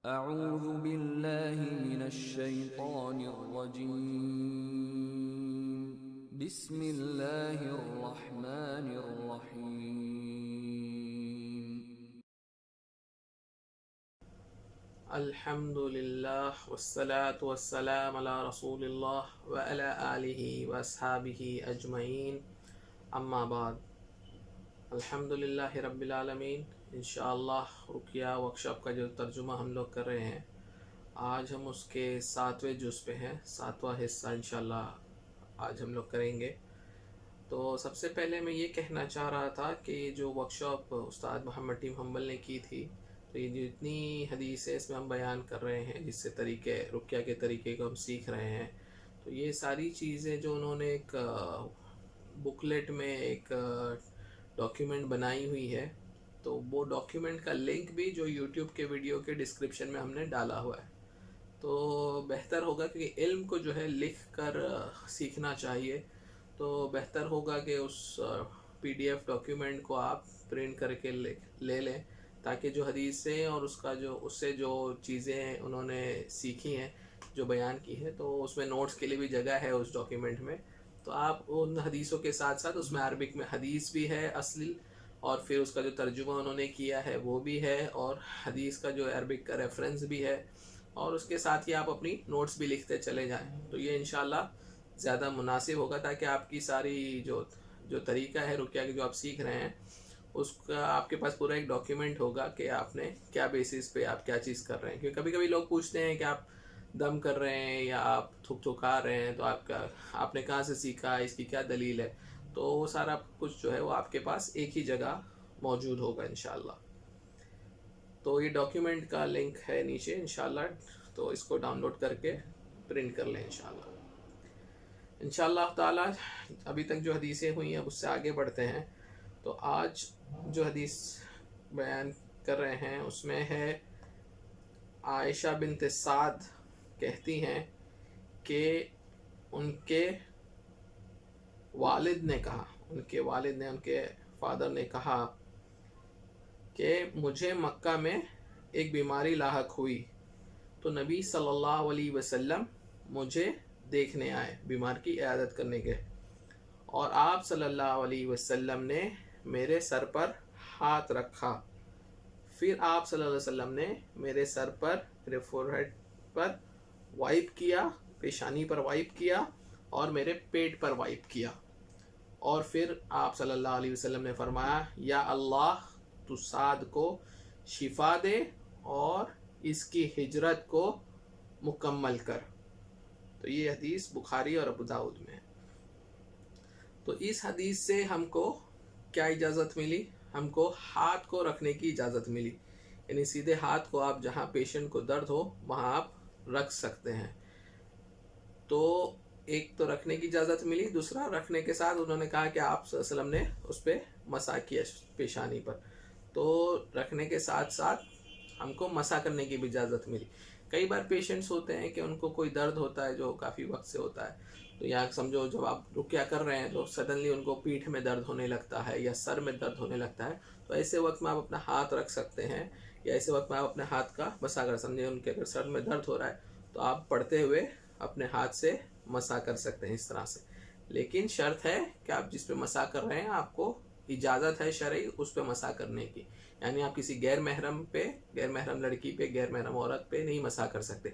اعوذ باللہ من الشیطان الرجیم بسم اللہ الرحمن الرحیم الحمد للہ والصلاة والسلام علی رسول اللہ وعلی آلہ واصحابہ اجمعین، اما بعد۔ الحمد للہ رب العالمین۔ انشاءاللہ رقیہ ورکشاپ کا جو ترجمہ ہم لوگ کر رہے ہیں، آج ہم اس کے 7ویں جز پہ ہیں، 7واں حصہ انشاءاللہ آج ہم لوگ کریں گے۔ تو سب سے پہلے میں یہ کہنا چاہ رہا تھا کہ جو ورکشاپ استاد محمد ٹیم حنبل نے کی تھی، تو یہ جتنی حدیث ہے اس میں ہم بیان کر رہے ہیں، جس سے طریقے رقیہ کے طریقے کو ہم سیکھ رہے ہیں، تو یہ ساری چیزیں جو انہوں نے ایک بکلیٹ میں ایک ڈاکیومنٹ بنائی ہوئی ہے، تو وہ ڈاکیومنٹ کا لنک بھی جو یوٹیوب کے ویڈیو کے ڈسکرپشن میں ہم نے ڈالا ہوا ہے، تو بہتر ہوگا کہ علم کو جو ہے لکھ کر سیکھنا چاہیے، تو بہتر ہوگا کہ اس پی ڈی ایف ڈاکیومنٹ کو آپ پرنٹ کر کے لے لیں، تاکہ جو حدیثیں اور اس سے جو چیزیں انہوں نے سیکھی ہیں، جو بیان کی ہے، تو اس میں نوٹس کے لیے بھی جگہ ہے اس ڈاکیومنٹ میں، تو آپ ان حدیثوں کے ساتھ ساتھ اس میں عربک میں حدیث بھی ہے اصلی، اور پھر اس کا جو ترجمہ انہوں نے کیا ہے وہ بھی ہے، اور حدیث کا جو عربک کا ریفرنس بھی ہے، اور اس کے ساتھ ہی آپ اپنی نوٹس بھی لکھتے چلے جائیں، تو یہ انشاءاللہ زیادہ مناسب ہوگا، تاکہ آپ کی ساری جو طریقہ ہے رقیہ کے جو آپ سیکھ رہے ہیں، اس کا آپ کے پاس پورا ایک ڈاکیومنٹ ہوگا کہ آپ نے کیا بیسس پہ آپ کیا چیز کر رہے ہیں، کیونکہ کبھی کبھی لوگ پوچھتے ہیں کہ آپ دم کر رہے ہیں یا آپ تھکا رہے ہیں، تو آپ نے کہاں سے سیکھا، اس کی کیا دلیل ہے، تو وہ سارا کچھ جو ہے وہ آپ کے پاس ایک ہی جگہ موجود ہوگا انشاءاللہ۔ تو یہ ڈاکیومنٹ کا لنک ہے نیچے انشاءاللہ، تو اس کو ڈاؤن لوڈ کر کے پرنٹ کر لیں انشاءاللہ۔ انشاءاللہ تعالی ابھی تک جو حدیثیں ہوئی ہیں اس سے آگے بڑھتے ہیں، تو آج جو حدیث بیان کر رہے ہیں اس میں ہے عائشہ بنت سعد کہتی ہیں کہ ان کے والد نے کہا، ان کے فادر نے کہا کہ مجھے مکہ میں ایک بیماری لاحق ہوئی، تو نبی صلی اللہ علیہ وسلم مجھے دیکھنے آئے، بیمار کی عیادت کرنے کے، اور آپ صلی اللہ علیہ وسلم نے میرے سر پر ہاتھ رکھا، پھر آپ صلی اللہ علیہ وسلم نے میرے سر پر، میرے فورہیڈ پر وائپ کیا، پیشانی پر وائپ کیا، اور میرے پیٹ پر وائپ کیا، اور پھر آپ صلی اللہ علیہ وسلم نے فرمایا یا اللہ تو سعد کو شفا دے اور اس کی ہجرت کو مکمل کر۔ تو یہ حدیث بخاری اور ابو داؤد میں ہے۔ تو اس حدیث سے ہم کو کیا اجازت ملی؟ ہم کو ہاتھ کو رکھنے کی اجازت ملی، یعنی سیدھے ہاتھ کو آپ جہاں پیشنٹ کو درد ہو وہاں آپ رکھ سکتے ہیں، تو ایک تو رکھنے کی اجازت ملی، دوسرا رکھنے کے ساتھ انہوں نے کہا کہ آپ صلی اللہ علیہ وسلم نے اس پہ مسح کیا پیشانی پر، تو رکھنے کے ساتھ ساتھ ہم کو مسح کرنے کی بھی اجازت ملی۔ کئی بار پیشنٹس ہوتے ہیں کہ ان کو کوئی درد ہوتا ہے جو کافی وقت سے ہوتا ہے، تو یا سمجھو جب آپ رقیہ کر رہے ہیں تو سڈنلی ان کو پیٹھ میں درد ہونے لگتا ہے یا سر میں درد ہونے لگتا ہے، تو ایسے وقت میں آپ اپنا ہاتھ رکھ سکتے ہیں، یا ایسے وقت میں آپ اپنے ہاتھ کا مسح کر سمجھیں ان کے اگر سر میں درد ہو رہا ہے تو آپ پڑھتے ہوئے اپنے ہاتھ سے مسح کر سکتے ہیں اس طرح سے، لیکن شرط ہے کہ آپ جس پہ مسح کر رہے ہیں آپ کو اجازت ہے شرعی اس پہ مسح کرنے کی، یعنی آپ کسی غیر محرم لڑکی پہ، غیر محرم عورت پہ نہیں مسح کر سکتے۔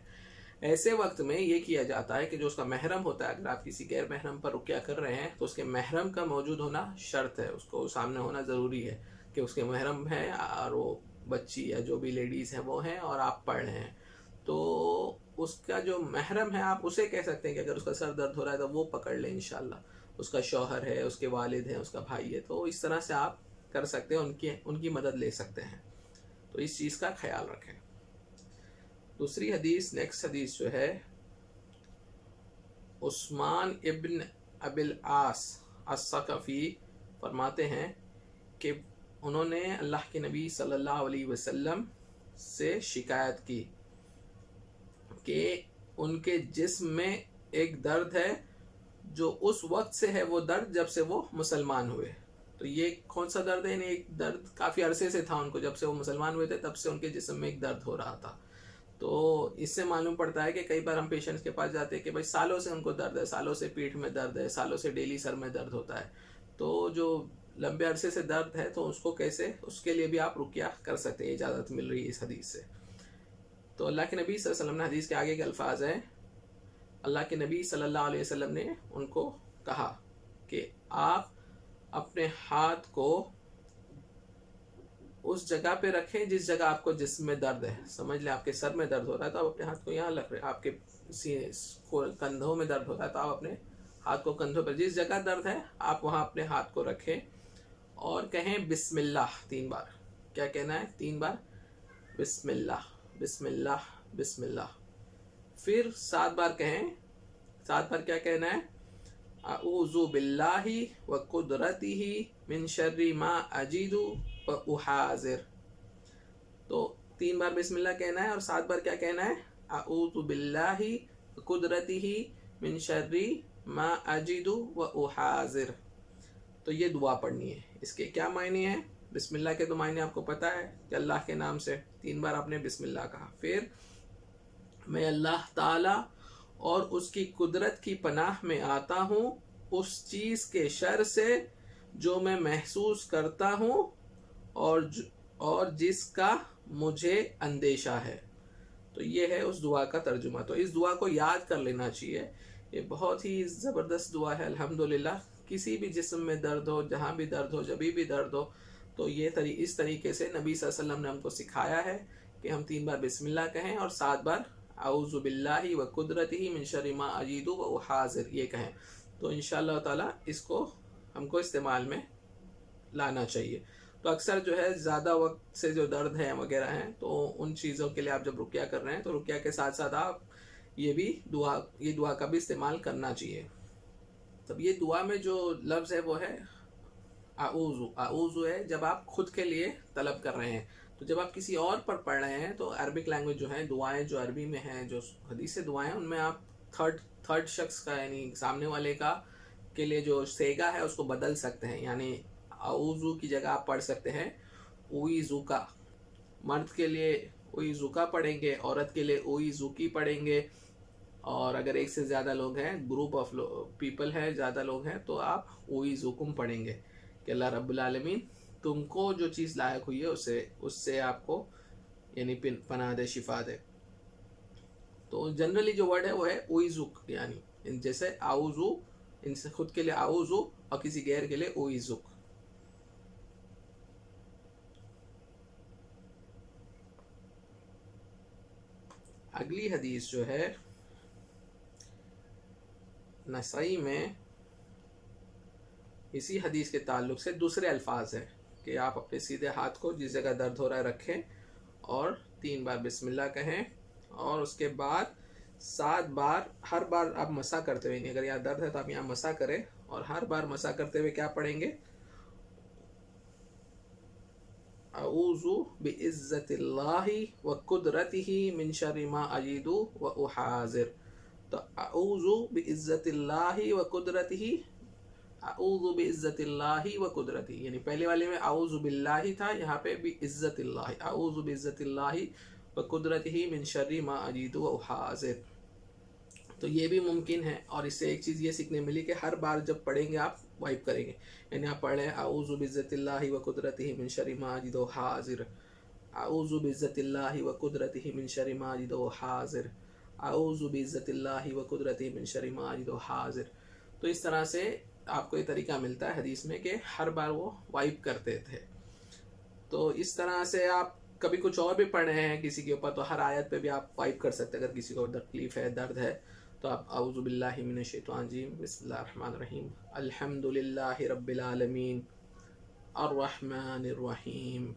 ایسے وقت میں یہ کیا جاتا ہے کہ جو اس کا محرم ہوتا ہے، اگر آپ کسی غیر محرم پر رقیہ کر رہے ہیں تو اس کے محرم کا موجود ہونا شرط ہے، اس کو سامنے ہونا ضروری ہے کہ اس کے محرم ہے اور وہ بچی یا جو بھی لیڈیز ہیں وہ ہیں اور آپ پڑھ رہے ہیں، تو اس کا جو محرم ہے آپ اسے کہہ سکتے ہیں کہ اگر اس کا سر درد ہو رہا ہے تو وہ پکڑ لیں انشاءاللہ، اس کا شوہر ہے، اس کے والد ہیں، اس کا بھائی ہے، تو اس طرح سے آپ کر سکتے ہیں، ان کی مدد لے سکتے ہیں، تو اس چیز کا خیال رکھیں۔ دوسری حدیث، نیکسٹ حدیث جو ہے عثمان ابن ابی العاص الثقفی فرماتے ہیں کہ انہوں نے اللہ کے نبی صلی اللہ علیہ وسلم سے شکایت کی کہ ان کے جسم میں ایک درد ہے جو اس وقت سے ہے، وہ درد جب سے وہ مسلمان ہوئے، تو یہ کون سا درد ہے؟ یعنی ایک درد کافی عرصے سے تھا ان کو، جب سے وہ مسلمان ہوئے تھے تب سے ان کے جسم میں ایک درد ہو رہا تھا، تو اس سے معلوم پڑتا ہے کہ کئی بار ہم پیشنٹس کے پاس جاتے ہیں کہ بھائی سالوں سے ان کو درد ہے، سالوں سے پیٹھ میں درد ہے، سالوں سے ڈیلی سر میں درد ہوتا ہے، تو جو لمبے عرصے سے درد ہے تو اس کو کیسے، اس کے لیے بھی آپ رقیہ کر سکتے ہیں، اجازت مل رہی ہے اس حدیث سے۔ تو اللہ کے نبی صلی اللہ علیہ وسلم نے، حدیث کے آگے کے الفاظ ہیں، اللہ کے نبی صلی اللہ علیہ وسلم نے ان کو کہا کہ آپ اپنے ہاتھ کو اس جگہ پہ رکھیں جس جگہ آپ کو جسم میں درد ہے۔ سمجھ لیں آپ کے سر میں درد ہو رہا ہے تو آپ اپنے ہاتھ کو یہاں رکھ رہے ہیں، آپ کے کندھوں میں درد ہو رہا ہے تو آپ اپنے ہاتھ کو کندھوں پر، جس جگہ درد ہے آپ وہاں اپنے ہاتھ کو رکھیں اور کہیں بسم اللہ 3 بار۔ کیا کہنا ہے؟ 3 بار بسم اللہ، بسم اللہ، بسم اللہ۔ پھر 7 بار کہیں، 7 بار کیا کہنا ہے؟ اعوذ باللہ وقدرتہ من شر ما اجد واحاذر۔ تو 3 بار بسم اللہ کہنا ہے اور 7 بار کیا کہنا ہے؟ اعوذ باللہ وقدرتہ من شر ما اجد واحاذر۔ تو یہ دعا پڑھنی ہے۔ اس کے کیا معنی ہیں؟ بسم اللہ کے تو معنی آپ کو پتہ ہے کہ اللہ کے نام سے 3 بار آپ نے بسم اللہ کہا، پھر میں اللہ تعالی اور اس کی قدرت کی پناہ میں آتا ہوں اس چیز کے شر سے جو میں محسوس کرتا ہوں اور جس کا مجھے اندیشہ ہے۔ تو یہ ہے اس دعا کا ترجمہ۔ تو اس دعا کو یاد کر لینا چاہیے، یہ بہت ہی زبردست دعا ہے الحمدللہ۔ کسی بھی جسم میں درد ہو، جہاں بھی درد ہو، جبھی بھی درد ہو، تو یہ اس طریقے سے نبی صلی اللہ علیہ وسلم نے ہم کو سکھایا ہے کہ ہم 3 بار بسم اللہ کہیں اور 7 بار اعوذ باللہ وقدرتہ من شر ما اجید واحاذر یہ کہیں۔ تو انشاءاللہ تعالی اس کو ہم کو استعمال میں لانا چاہیے۔ تو اکثر جو ہے زیادہ وقت سے جو درد ہے وغیرہ ہیں تو ان چیزوں کے لیے آپ جب رقیہ کر رہے ہیں تو رقیہ کے ساتھ ساتھ آپ یہ دعا کا بھی استعمال کرنا چاہیے۔ تب یہ دعا میں جو لفظ ہے وہ ہے اعوذ۔ اعوذ ہے جب آپ خود کے لیے طلب کر رہے ہیں، تو جب آپ کسی اور پر پڑھ رہے ہیں تو عربک لینگویج جو ہے، دعائیں جو عربی میں ہیں، جو حدیث سے دعائیں ان میں آپ تھرڈ شخص کا یعنی سامنے والے کا کے لیے جو سیگا ہے اس کو بدل سکتے ہیں، یعنی اعوذ کی جگہ آپ پڑھ سکتے ہیں اوئیزوکا۔ مرد کے لیے اوئیزوکا پڑھیں گے، عورت کے لیے اوئیزوکی پڑھیں گے، اور اگر ایک سے زیادہ لوگ ہیں، گروپ آف پیپل ہے، زیادہ لوگ ہیں، تو آپ اوئیزوکم پڑھیں گے کہ اللہ رب العالمین تم کو جو چیز لاحق ہوئی ہے اس سے آپ کو یعنی پناہ دے، شفا دے۔ تو جنرلی جو ورڈ ہے وہ ہے اوئیزوک، یعنی جیسے اعوذو، ان سے خود کے لیے اعوذو اور کسی غیر کے لیے اوئیزوک۔ اگلی حدیث جو ہے نسائی میں اسی حدیث کے تعلق سے دوسرے الفاظ ہیں کہ آپ اپنے سیدھے ہاتھ کو جس جگہ درد ہو رہا ہے رکھیں اور 3 بار بسم اللہ کہیں، اور اس کے بعد 7 بار، ہر بار آپ مسح کرتے ہوئے، اگر یہاں درد ہے تو آپ یہاں مسح کریں اور ہر بار مسح کرتے ہوئے کیا پڑھیں گے؟ اعوذ بعزت اللہ وقدرتہ من شر ما اجید واحاذر۔ تو اعوذ بعزت اللہ وقدرتہ، اعوذ بعزت اللہ وقدرتہ، یعنی پہلے والے میں اعوذ باللہ تھا، یہاں پہ بعزت اللہ، اعوذ بعزت اللہ وقدرتہ من شر ما اجید واحاذر۔ تو یہ بھی ممکن ہے، اور اس سے ایک چیز یہ سیکھنے ملی کہ ہر بار جب پڑھیں گے آپ وائپ کریں گے، یعنی آپ پڑھ رہے ہیں اعوذ بعزت اللہ وقدرتہ من شر ما اجید واحاذر، اعوذ بعزت اللہ وقدرتہ من شر ما اجید واحاذر، اعوذ بعزت اللہ وقدرتہ من شر ما اجید واحاذر۔ تو اس طرح سے آپ کو یہ طریقہ ملتا ہے حدیث میں کہ ہر بار وہ وائپ کرتے تھے۔ تو اس طرح سے آپ کبھی کچھ اور بھی پڑھ رہے ہیں کسی کے اوپر تو ہر آیت پہ بھی آپ وائپ کر سکتے ہیں۔ اگر کسی کو تکلیف ہے، درد ہے، تو آپ اعوذ باللہ من الشیطان الرجیم، بسم اللہ الرحمن الرحیم، الحمدللہ رب العالمین الرحمن الرحیم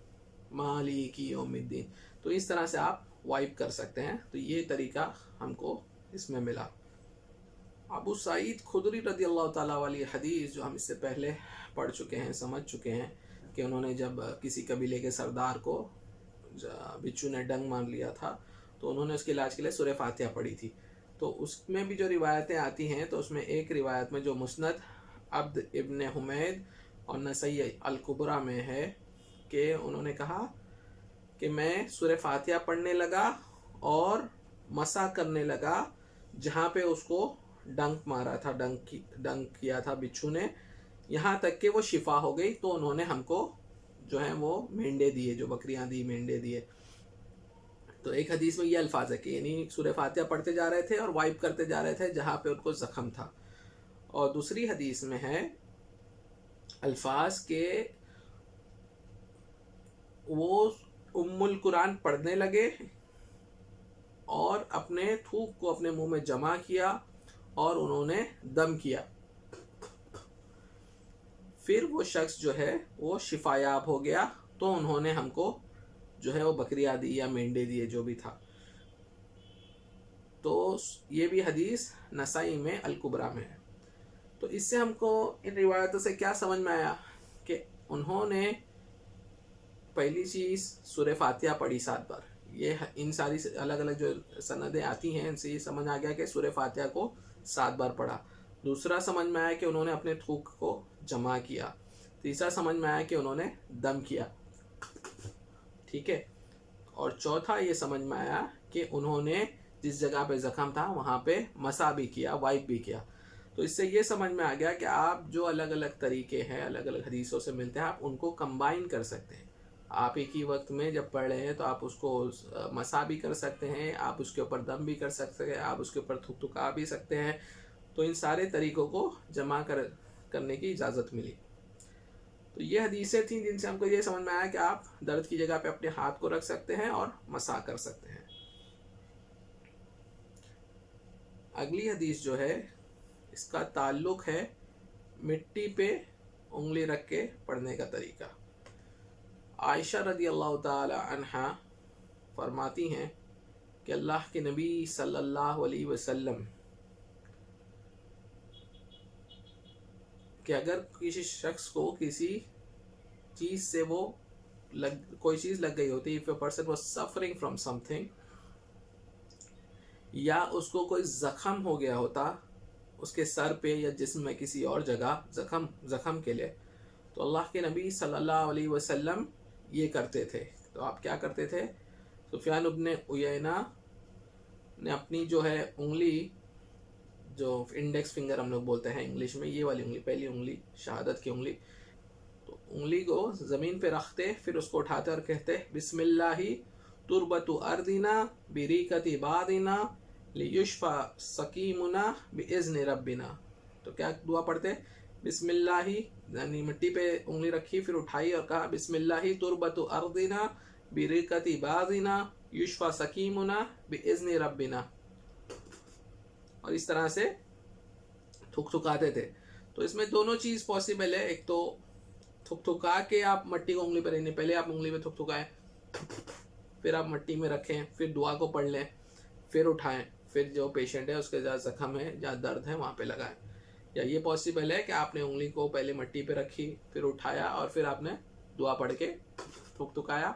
مالک یوم الدین، تو اس طرح سے آپ وائپ کر سکتے ہیں۔ تو یہ طریقہ ہم کو اس میں ملا۔ ابو سعید خدری رضی اللہ تعالیٰ والی حدیث جو ہم اس سے پہلے پڑھ چکے ہیں، سمجھ چکے ہیں، کہ انہوں نے جب کسی قبیلے کے سردار کو بچھو نے ڈنگ مار لیا تھا تو انہوں نے اس کے علاج کے لیے سورہ فاتحہ پڑھی تھی۔ تو اس میں بھی جو روایتیں آتی ہیں تو اس میں ایک روایت میں جو مسند عبد ابن حمید اور نسائی الکبریٰ میں ہے کہ انہوں نے کہا کہ میں سورہ فاتحہ پڑھنے لگا اور مسا کرنے لگا جہاں پہ اس کو ڈنک مارا تھا، ڈنک کیا تھا بچھو نے، یہاں تک کہ وہ شفا ہو گئی. تو انہوں نے ہم کو جو ہیں وہ مینڈے دیے، جو بکریاں دی، مینڈے دیے. تو ایک حدیث میں یہ الفاظ ہے کہ یعنی سورہ فاتحہ پڑھتے جا رہے تھے اور وائپ کرتے جا رہے تھے جہاں پہ ان کو زخم تھا. اور دوسری حدیث میں ہے الفاظ کہ وہ ام القرآن پڑھنے لگے اور اپنے تھوک کو اپنے منہ میں جمع کیا اور انہوں نے دم کیا. پھر وہ شخص جو ہے وہ شفا یاب ہو گیا. تو انہوں نے ہم کو جو ہے وہ بکریاں دی یا مینڈے دیے، جو بھی تھا. تو یہ بھی حدیث نسائی میں الکبریٰ میں ہے. تو اس سے ہم کو ان روایتوں سے کیا سمجھ میں آیا کہ انہوں نے پہلی چیز سورہ فاتحہ پڑھی 7 بار. یہ ان ساری الگ الگ جو سندیں آتی ہیں ان سے یہ سمجھ آ گیا کہ سورہ فاتحہ کو 7 بار پڑھا. دوسرا سمجھ میں آیا کہ انہوں نے اپنے تھوک کو جمع کیا. تیسرا سمجھ میں آیا کہ انہوں نے دم کیا. ٹھیک ہے. اور چوتھا یہ سمجھ میں آیا کہ انہوں نے جس جگہ پہ زخم تھا وہاں پہ مسا بھی کیا، وائپ بھی کیا. تو اس سے یہ سمجھ میں آ گیا کہ آپ جو الگ الگ طریقے ہیں، الگ الگ حدیثوں سے ملتے ہیں، آپ ان کو کمبائن کر سکتے ہیں. آپ ایک ہی وقت میں جب پڑھ رہے ہیں تو آپ اس کو مسا بھی کر سکتے ہیں، آپ اس کے اوپر دم بھی کر سکتے ہیں، آپ اس کے اوپر تھکا بھی سکتے ہیں. تو ان سارے طریقوں کو جمع کرنے کی اجازت ملی. تو یہ حدیثیں تھیں جن سے ہم کو یہ سمجھ میں آیا کہ آپ درد کی جگہ پہ اپنے ہاتھ کو رکھ سکتے ہیں اور مسا کر سکتے ہیں. اگلی حدیث جو ہے اس کا تعلق ہے مٹی پہ انگلی رکھ کے پڑھنے کا طریقہ. عائشہ رضی اللہ تعالی عنہا فرماتی ہیں کہ اللہ کے نبی صلی اللہ علیہ وسلم کہ اگر کسی شخص کو کسی چیز سے وہ کوئی چیز لگ گئی ہوتی، if a person was suffering from something، یا اس کو کوئی زخم ہو گیا ہوتا اس کے سر پہ یا جسم میں کسی اور جگہ زخم کے لیے، تو اللہ کے نبی صلی اللہ علیہ وسلم یہ کرتے تھے. تو آپ کیا کرتے تھے؟ سفیان ابن عیینہ نے اپنی جو ہے انگلی، جو انڈیکس فنگر ہم لوگ بولتے ہیں انگلش میں، یہ والی انگلی، پہلی انگلی شہادت کی انگلی، تو انگلی کو زمین پہ رکھتے، پھر اس کو اٹھاتے اور کہتے بسم اللہ تربت اردنا بریکت بادنا لیشفى سقیمنا باذن ربنا. تو کیا دعا پڑھتے؟ بسم اللہ، یعنی مٹی پہ انگلی رکھی، پھر اٹھائی اور کہا بسم اللہ تربت اردنا بریکت بادنا یشفى سقیمنا باذن ربنا، اور اس طرح سے تھکاتے تھے. تو اس میں دونوں چیز پاسبل ہے. ایک تو تھکا کے آپ مٹی کو انگلی پہ رہنے، پہلے آپ انگلی پہ تھکائیں، پھر آپ مٹی میں رکھیں، پھر دعا کو پڑھ لیں، پھر اٹھائیں، پھر جو پیشنٹ ہے اس کے جہاں زخم ہے، جہاں درد ہے وہاں پہ لگائیں. یا یہ پاسبل ہے کہ آپ نے انگلی کو پہلے مٹی پہ رکھی، پھر اٹھایا اور پھر آپ نے دعا پڑھ کے تھکایا،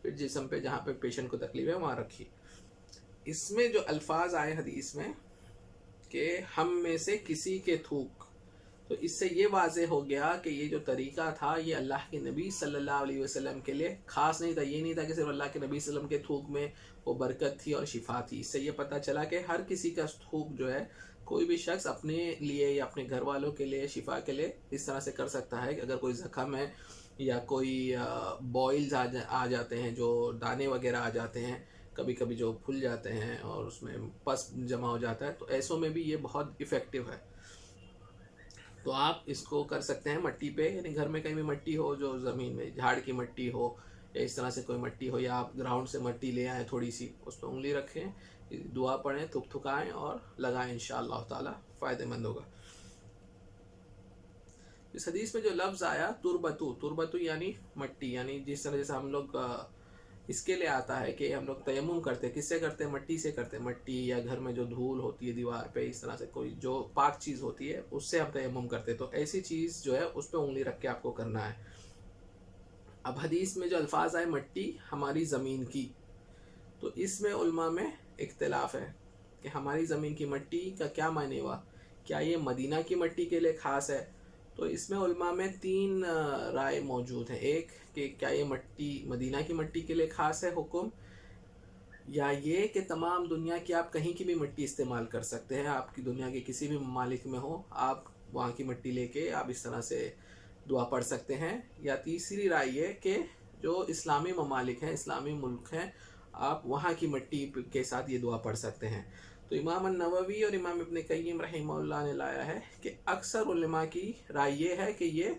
پھر جسم پہ جہاں پہ پیشنٹ کو تکلیف ہے وہاں رکھی. اس میں جو الفاظ آئے حدیث میں کہ ہم میں سے کسی کے تھوک، تو اس سے یہ واضح ہو گیا کہ یہ جو طریقہ تھا یہ اللہ کے نبی صلی اللہ علیہ وسلم کے لیے خاص نہیں تھا. یہ نہیں تھا کہ صرف اللہ کے نبی صلی اللہ علیہ وسلم کے تھوک میں وہ برکت تھی اور شفا تھی. اس سے یہ پتہ چلا کہ ہر کسی کا تھوک جو ہے کوئی بھی شخص اپنے لیے یا اپنے گھر والوں کے لیے شفا کے لیے اس طرح سے کر سکتا ہے کہ اگر کوئی زخم ہے یا کوئی بوائلز آ جاتے ہیں، جو دانے وغیرہ آ جاتے ہیں، کبھی کبھی جو پھول جاتے ہیں اور اس میں پس جمع ہو جاتا ہے، تو ایسوں میں بھی یہ بہت افیکٹو ہے. تو آپ اس کو کر سکتے ہیں مٹی پہ، یعنی گھر میں کہیں بھی مٹی ہو، جو زمین میں جھاڑ کی مٹی ہو یا اس طرح سے کوئی مٹی ہو، یا آپ گراؤنڈ سے مٹی لے آئیں تھوڑی سی، اس پہ انگلی رکھیں، دعا پڑھیں، تھکائیں اور لگائیں، انشاءاللہ تعالی فائدہ مند ہوگا. اس حدیث میں جو لفظ آیا تربتو یعنی مٹی، یعنی جس طرح جیسے ہم لوگ اس کے لیے آتا ہے کہ ہم لوگ تیمم کرتے، کس سے کرتے؟ مٹی سے کرتے. مٹی یا گھر میں جو دھول ہوتی ہے دیوار پہ، اس طرح سے کوئی جو پاک چیز ہوتی ہے اس سے ہم تیمم کرتے. تو ایسی چیز جو ہے اس پہ انگلی رکھ کے آپ کو کرنا ہے. اب حدیث میں جو الفاظ آئے مٹی ہماری زمین کی، تو اس میں علماء میں اختلاف ہے کہ ہماری زمین کی مٹی کا کیا معنی ہوا. کیا یہ مدینہ کی مٹی کے لیے خاص ہے؟ تو اس میں علماء میں 3 رائے موجود ہیں. ایک کہ کیا یہ مٹی مدینہ کی مٹی کے لیے خاص ہے حکم، یا یہ کہ تمام دنیا کی آپ کہیں کی بھی مٹی استعمال کر سکتے ہیں، آپ کی دنیا کے کسی بھی ممالک میں ہو آپ وہاں کی مٹی لے کے آپ اس طرح سے دعا پڑھ سکتے ہیں۔ یا تیسری رائے یہ کہ جو اسلامی ممالک ہیں، اسلامی ملک ہیں، آپ وہاں کی مٹی کے ساتھ یہ دعا پڑھ سکتے ہیں۔ تو امام النووی اور امام ابن قیم رحمہ اللہ نے لایا ہے کہ اکثر علماء کی رائے یہ ہے کہ یہ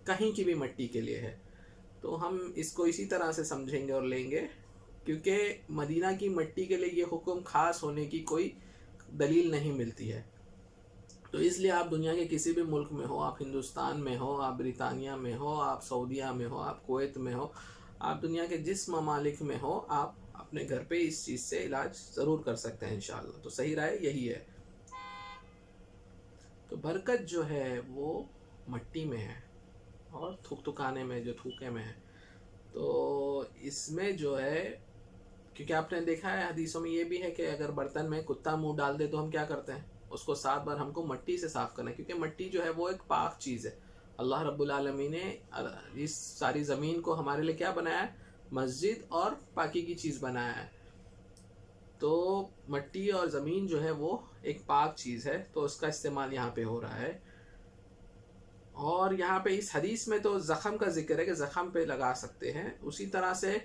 کہیں کی بھی مٹی کے لیے ہے۔ تو ہم اس کو اسی طرح سے سمجھیں گے اور لیں گے، کیونکہ مدینہ کی مٹی کے لیے یہ حکم خاص ہونے کی کوئی دلیل نہیں ملتی ہے۔ تو اس لیے آپ دنیا کے کسی بھی ملک میں ہو، آپ ہندوستان میں ہو، آپ برطانیہ میں ہو، آپ سعودیہ میں ہو، آپ کویت میں ہو، آپ دنیا کے جس ممالک میں ہو، آپ اپنے گھر پہ اس چیز سے علاج ضرور کر سکتے ہیں انشاءاللہ۔ تو صحیح رائے یہی ہے۔ تو برکت جو ہے وہ مٹی میں ہے اور تھکانے میں، جو تھوکے میں ہے۔ تو اس میں جو ہے، کیونکہ آپ نے دیکھا ہے حدیثوں میں یہ بھی ہے کہ اگر برتن میں کتا منہ ڈال دے تو ہم کیا کرتے ہیں، اس کو 7 بار ہم کو مٹی سے صاف کرنا ہے، کیونکہ مٹی جو ہے وہ ایک پاک چیز ہے۔ اللہ رب العالمین نے اس ساری زمین کو ہمارے لیے کیا بنایا ہے؟ مسجد اور پاکی کی چیز بنایا ہے۔ تو مٹی اور زمین جو ہے وہ ایک پاک چیز ہے، تو اس کا استعمال یہاں پہ ہو رہا ہے۔ اور یہاں پہ اس حدیث میں تو زخم کا ذکر ہے کہ زخم پہ لگا سکتے ہیں، اسی طرح سے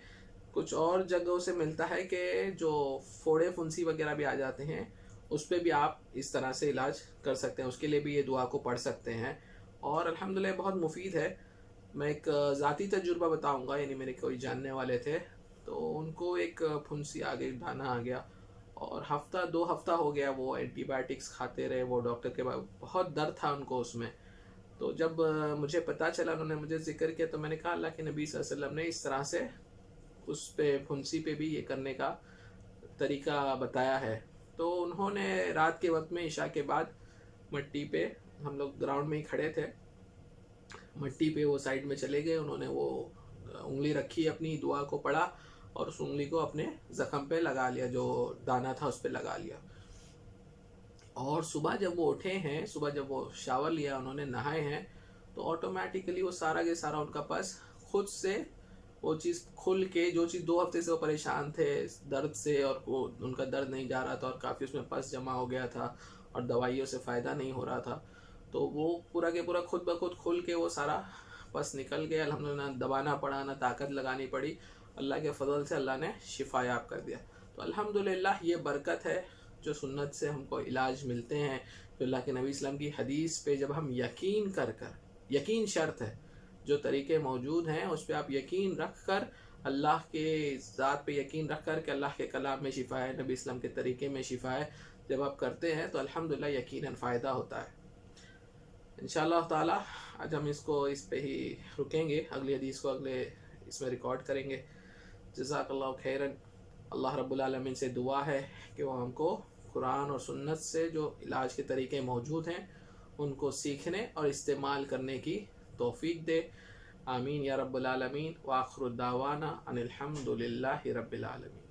کچھ اور جگہوں سے ملتا ہے کہ جو پھوڑے پھنسی وغیرہ بھی آ جاتے ہیں اس پہ بھی آپ اس طرح سے علاج کر سکتے ہیں، اس کے لیے بھی یہ دعا کو پڑھ سکتے ہیں، اور الحمدللہ بہت مفید ہے۔ میں ایک ذاتی تجربہ بتاؤں گا، یعنی میرے کوئی جاننے والے تھے، تو ان کو ایک پھنسی آ گئی، دانہ آ گیا، اور 2 ہفتہ ہو گیا وہ اینٹی بایوٹکس کھاتے رہے، وہ ڈاکٹر کے بعد بہت درد تھا ان کو اس میں۔ تو جب مجھے پتہ چلا، انہوں نے مجھے ذکر کیا، تو میں نے کہا اللہ کے نبی صلی اللہ علیہ وسلم نے اس طرح سے اس پہ پھنسی پہ بھی یہ کرنے کا طریقہ بتایا ہے۔ تو انہوں نے رات کے وقت میں عشاء کے بعد مٹی پہ، ہم لوگ گراؤنڈ میں ہی کھڑے تھے، مٹی پہ وہ سائڈ میں چلے گئے، انہوں نے وہ انگلی رکھی، اپنی دعا کو پڑھا اور اس انگلی کو اپنے زخم پہ لگا لیا، جو دانہ تھا اس پہ لگا لیا۔ اور صبح جب وہ اٹھے ہیں، صبح جب وہ شاور لیا، انہوں نے نہائے ہیں، تو آٹومیٹیکلی وہ سارا کے سارا ان کا پس خود سے وہ چیز کھل کے، جو چیز 2 ہفتے سے وہ پریشان تھے درد سے، اور وہ ان کا درد نہیں جا رہا تھا اور کافی اس میں پس جمع ہو گیا تھا اور دوائیوں سے فائدہ نہیں ہو رہا تھا، تو وہ پورا کے پورا خود بخود کھل کے وہ سارا پس نکل گیا۔ الحمدللہ نہ دبانا پڑا، نہ طاقت لگانی پڑی، اللہ کے فضل سے اللہ نے شفا یاب کر دیا۔ تو الحمدللہ یہ برکت ہے جو سنت سے ہم کو علاج ملتے ہیں، جو اللہ کے نبی اسلام کی حدیث پہ جب ہم یقین کر یقین شرط ہے، جو طریقے موجود ہیں اس پہ آپ یقین رکھ کر، اللہ کے ذات پہ یقین رکھ کر کہ اللہ کے کلام میں شفا ہے، نبی اسلام کے طریقے میں شفا ہے، جب آپ کرتے ہیں تو الحمدللہ یقیناً فائدہ ہوتا ہے۔ انشاءاللہ تعالی آج ہم اس پہ ہی رکیں گے، اگلی حدیث کو اگلے اس میں ریکارڈ کریں گے۔ جزاک اللہ خیراً۔ اللہ رب العالمین سے دعا ہے کہ وہ ہم کو قرآن اور سنت سے جو علاج کے طریقے موجود ہیں ان کو سیکھنے اور استعمال کرنے کی توفیق دے۔ آمین یا رب العالمین۔ وآخر الدعوانا ان الحمد للہ رب العالمین۔